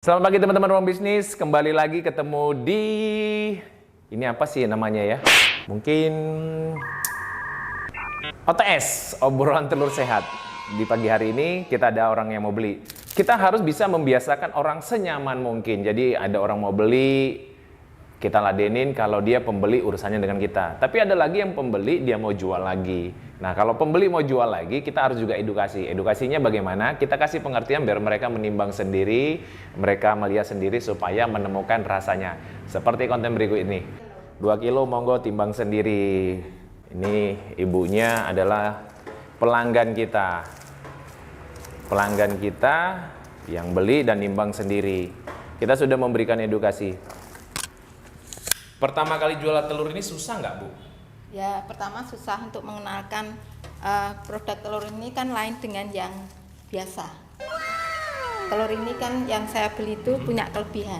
Selamat pagi teman-teman ruang bisnis, kembali lagi ketemu di ini apa sih namanya ya? Mungkin OTS, obrolan telur sehat. Di pagi hari ini kita ada orang yang mau beli. Kita harus bisa membiasakan orang senyaman mungkin. Jadi ada orang mau beli, kita ladenin kalau dia pembeli urusannya dengan kita. Tapi ada lagi yang pembeli dia mau jual lagi. Nah kalau pembeli mau jual lagi kita harus juga edukasi. Edukasinya bagaimana? Kita kasih pengertian biar mereka menimbang sendiri, mereka melihat sendiri supaya menemukan rasanya. Seperti konten berikut ini. 2 kilo monggo timbang sendiri. Ini ibunya adalah pelanggan kita. Pelanggan kita yang beli dan nimbang sendiri. Kita sudah memberikan edukasi. Pertama kali jual telur ini susah nggak, Bu? Ya, pertama susah untuk mengenalkan produk telur ini kan lain dengan yang biasa. Telur ini kan yang saya beli itu punya kelebihan.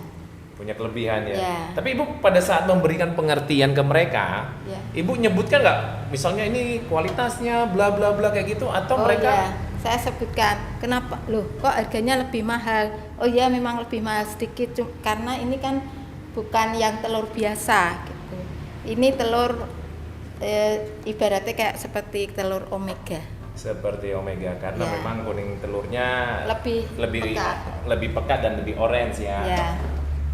Punya kelebihan ya. Ya. Tapi Ibu pada saat memberikan pengertian ke mereka, Ya. Ibu nyebutkan nggak? Misalnya ini kualitasnya bla bla bla kayak gitu atau mereka? Ya, saya sebutkan. Kenapa? Loh, kok harganya lebih mahal? Oh iya, memang lebih mahal sedikit karena ini kan bukan yang telur biasa gitu. Ini telur ibaratnya kayak seperti telur omega. Seperti omega karena Ya. memang kuning telurnya Lebih pekat dan lebih orange ya. Ya.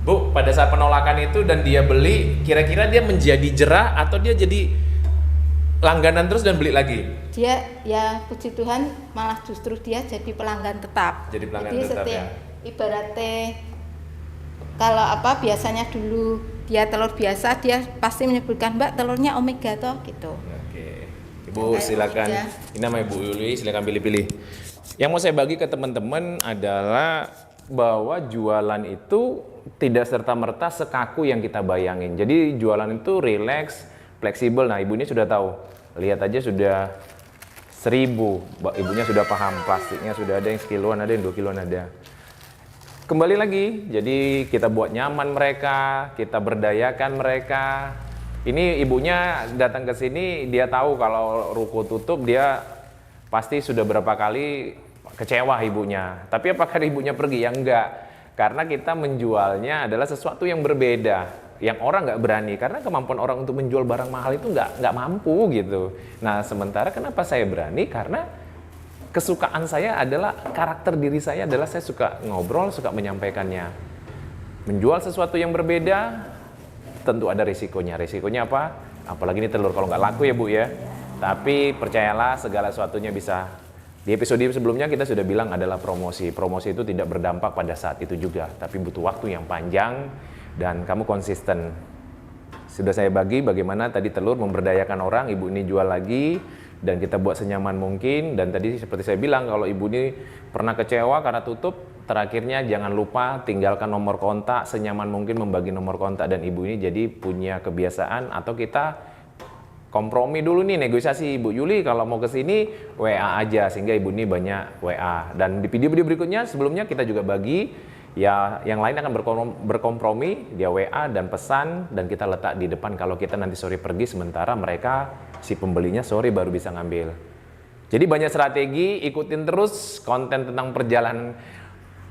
Bu, pada saat penolakan itu dan dia beli, kira-kira dia menjadi jerah atau dia jadi langganan terus dan beli lagi? Dia ya puji Tuhan malah justru dia jadi pelanggan tetap. Jadi pelanggan tetap ya. Ibaratnya kalau apa biasanya dulu dia telur biasa dia pasti menyebutkan Mbak telurnya omega toh gitu. Oke. Ibu Kayak silakan. omega. Ini nama Ibu Yuli, silakan pilih-pilih. Yang mau saya bagi ke teman-teman adalah bahwa jualan itu tidak serta-merta sekaku yang kita bayangin. Jadi jualan itu relax, fleksibel. Nah, ibunya sudah tahu. Lihat aja sudah 1000. Ibunya sudah paham plastiknya sudah ada yang sekiloan, ada yang 2 kiloan ada. Kembali lagi, jadi kita buat nyaman mereka, kita berdayakan mereka. Ini ibunya datang ke sini, dia tahu kalau ruko tutup, dia pasti sudah berapa kali kecewa ibunya. Tapi apakah ibunya pergi? Ya enggak. Karena kita menjualnya adalah sesuatu yang berbeda, yang orang nggak berani. Karena kemampuan orang untuk menjual barang mahal itu nggak mampu gitu. Nah sementara kenapa saya berani? Karena kesukaan saya adalah karakter diri saya adalah saya suka ngobrol, suka menyampaikannya. Menjual sesuatu yang berbeda tentu ada risikonya. Risikonya apa? Apalagi ini telur kalau nggak laku ya Bu ya. Tapi percayalah segala sesuatunya bisa. Di episode sebelumnya kita sudah bilang adalah promosi. Promosi itu tidak berdampak pada saat itu juga, tapi butuh waktu yang panjang dan kamu konsisten. Sudah saya bagi bagaimana tadi telur memberdayakan orang, ibu ini jual lagi dan kita buat senyaman mungkin. Dan tadi seperti saya bilang kalau ibu ini pernah kecewa karena tutup, terakhirnya jangan lupa tinggalkan nomor kontak, senyaman mungkin membagi nomor kontak dan ibu ini jadi punya kebiasaan atau kita kompromi dulu nih, negosiasi Ibu Yuli kalau mau ke sini WA aja sehingga ibu ini banyak WA. Dan di video-video berikutnya sebelumnya kita juga bagi ya yang lain akan berkompromi, dia WA dan pesan dan kita letak di depan kalau kita nanti sore pergi sementara mereka si pembelinya sore baru bisa ngambil. Jadi banyak strategi, ikutin terus konten tentang perjalanan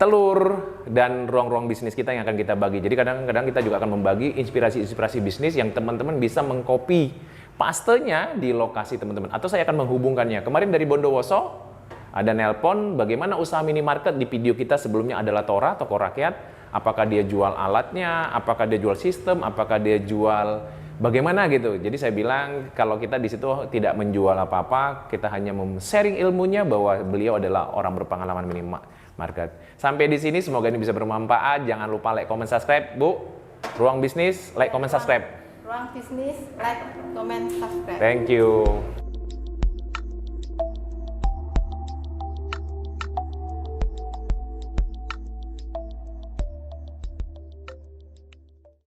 telur dan ruang-ruang bisnis kita yang akan kita bagi. Jadi kadang-kadang kita juga akan membagi inspirasi-inspirasi bisnis yang teman-teman bisa mengcopy pastenya di lokasi teman-teman. Atau saya akan menghubungkannya. Kemarin dari Bondowoso ada nelpon bagaimana usaha minimarket di video kita sebelumnya adalah Tora, toko rakyat. Apakah dia jual alatnya, apakah dia jual sistem, apakah dia jual bagaimana gitu. Jadi saya bilang kalau kita di situ tidak menjual apa-apa, kita hanya sharing ilmunya bahwa beliau adalah orang berpengalaman minimarket. Sampai di sini semoga ini bisa bermanfaat. Jangan lupa like, comment, subscribe, Bu. Ruang bisnis, like, comment, subscribe. Ruang bisnis, like, comment, subscribe. Thank you.